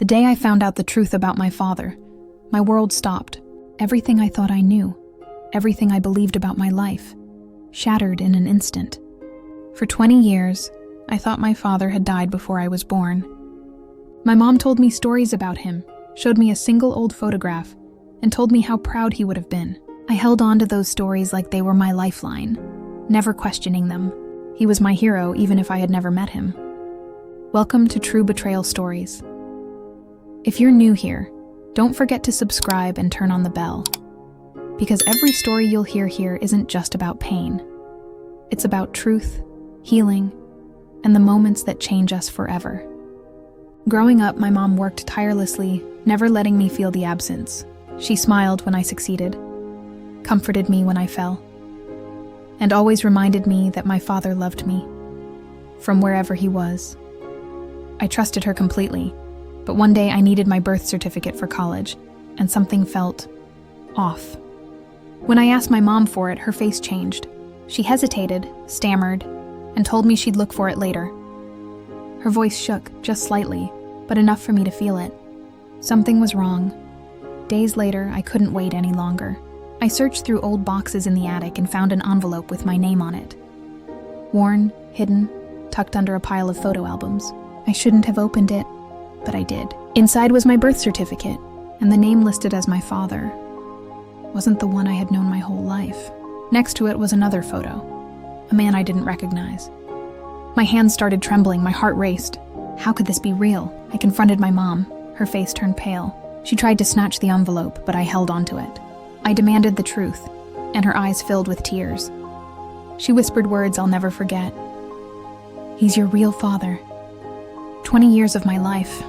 day I found out the truth about my father, my world stopped. Everything I thought I knew, everything I believed about my life, shattered in an instant. For 20 years, I thought my father had died before I was born. My mom told me stories about him, showed me a single old photograph, and told me how proud he would have been. I held on to those stories like they were my lifeline, never questioning them. He was my hero even if I had never met him. Welcome to True Betrayal Stories. If you're new here, don't forget to subscribe and turn on the bell, because every story you'll hear here isn't just about pain. It's about truth, healing, and the moments that change us forever. Growing up, my mom worked tirelessly, never letting me feel the absence. She smiled when I succeeded, comforted me when I fell, and always reminded me that my father loved me, from wherever he was. I trusted her completely, but one day I needed my birth certificate for college, and something felt off. When I asked my mom for it, her face changed. She hesitated, stammered, and told me she'd look for it later. Her voice shook, just slightly, but enough for me to feel it. Something was wrong. Days later, I couldn't wait any longer. I searched through old boxes in the attic and found an envelope with my name on it. Worn, hidden, tucked under a pile of photo albums. I shouldn't have opened it, but I did. Inside was my birth certificate, and the name listed as my father wasn't the one I had known my whole life. Next to it was another photo, a man I didn't recognize. My hands started trembling, my heart raced. How could this be real? I confronted my mom. Her face turned pale. She tried to snatch the envelope, but I held onto it. I demanded the truth, and her eyes filled with tears. She whispered words I'll never forget. "He's your real father." 20 years of my life,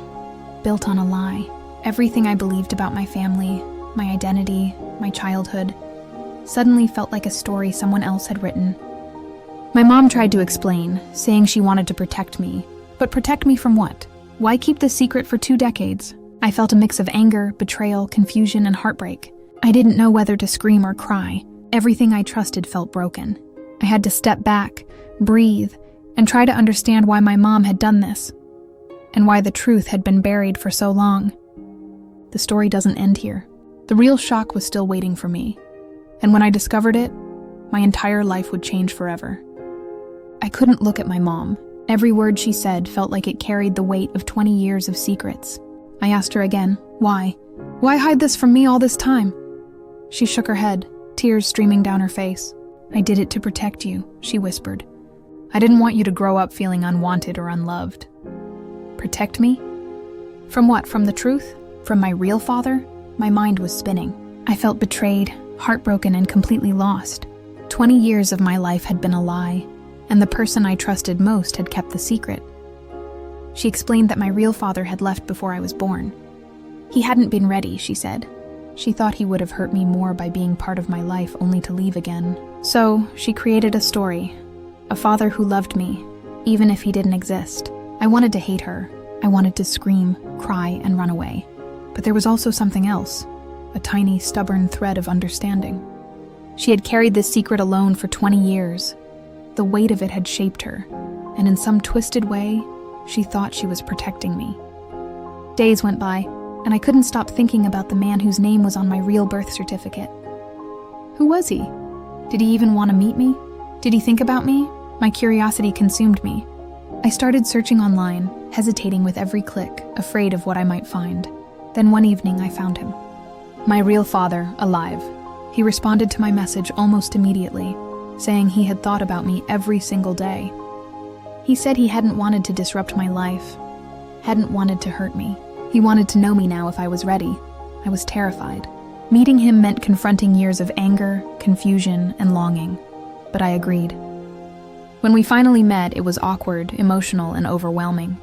built on a lie. Everything I believed about my family, my identity, my childhood, suddenly felt like a story someone else had written. My mom tried to explain, saying she wanted to protect me. But protect me from what? Why keep this secret for 2 decades? I felt a mix of anger, betrayal, confusion, and heartbreak. I didn't know whether to scream or cry. Everything I trusted felt broken. I had to step back, breathe, and try to understand why my mom had done this, and why the truth had been buried for so long. The story doesn't end here. The real shock was still waiting for me, and when I discovered it, my entire life would change forever. I couldn't look at my mom. Every word she said felt like it carried the weight of 20 years of secrets. I asked her again, why? Why hide this from me all this time? She shook her head, tears streaming down her face. "I did it to protect you," she whispered. "I didn't want you to grow up feeling unwanted or unloved." Protect me? From what? From the truth? From my real father? My mind was spinning. I felt betrayed, heartbroken, and completely lost. 20 years of my life had been a lie, and the person I trusted most had kept the secret. She explained that my real father had left before I was born. He hadn't been ready, she said. She thought he would have hurt me more by being part of my life only to leave again. So, she created a story. A father who loved me, even if he didn't exist. I wanted to hate her. I wanted to scream, cry, and run away. But there was also something else, a tiny, stubborn thread of understanding. She had carried this secret alone for 20 years. The weight of it had shaped her, and in some twisted way, she thought she was protecting me. Days went by, and I couldn't stop thinking about the man whose name was on my real birth certificate. Who was he? Did he even want to meet me? Did he think about me? My curiosity consumed me. I started searching online, hesitating with every click, afraid of what I might find. Then one evening, I found him. My real father, alive. He responded to my message almost immediately, saying he had thought about me every single day. He said he hadn't wanted to disrupt my life, hadn't wanted to hurt me. He wanted to know me now if I was ready. I was terrified. Meeting him meant confronting years of anger, confusion, and longing, but I agreed. When we finally met, it was awkward, emotional, and overwhelming.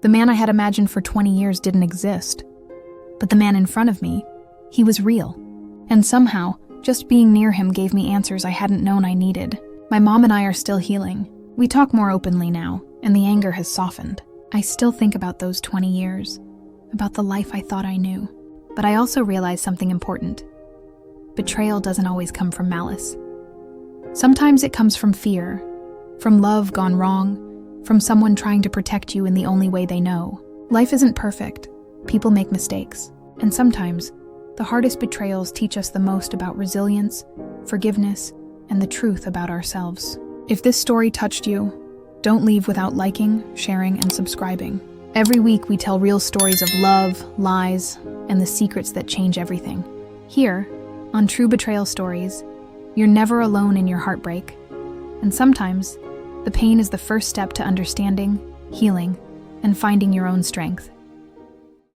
The man I had imagined for 20 years didn't exist, but the man in front of me, he was real. And somehow, just being near him gave me answers I hadn't known I needed. My mom and I are still healing. We talk more openly now, and the anger has softened. I still think about those 20 years, about the life I thought I knew. But I also realized something important. Betrayal doesn't always come from malice. Sometimes it comes from fear, from love gone wrong, from someone trying to protect you in the only way they know. Life isn't perfect. People make mistakes. And sometimes, the hardest betrayals teach us the most about resilience, forgiveness, and the truth about ourselves. If this story touched you, don't leave without liking, sharing, and subscribing. Every week we tell real stories of love, lies, and the secrets that change everything. Here, on True Betrayal Stories, you're never alone in your heartbreak. And sometimes, the pain is the first step to understanding, healing, and finding your own strength.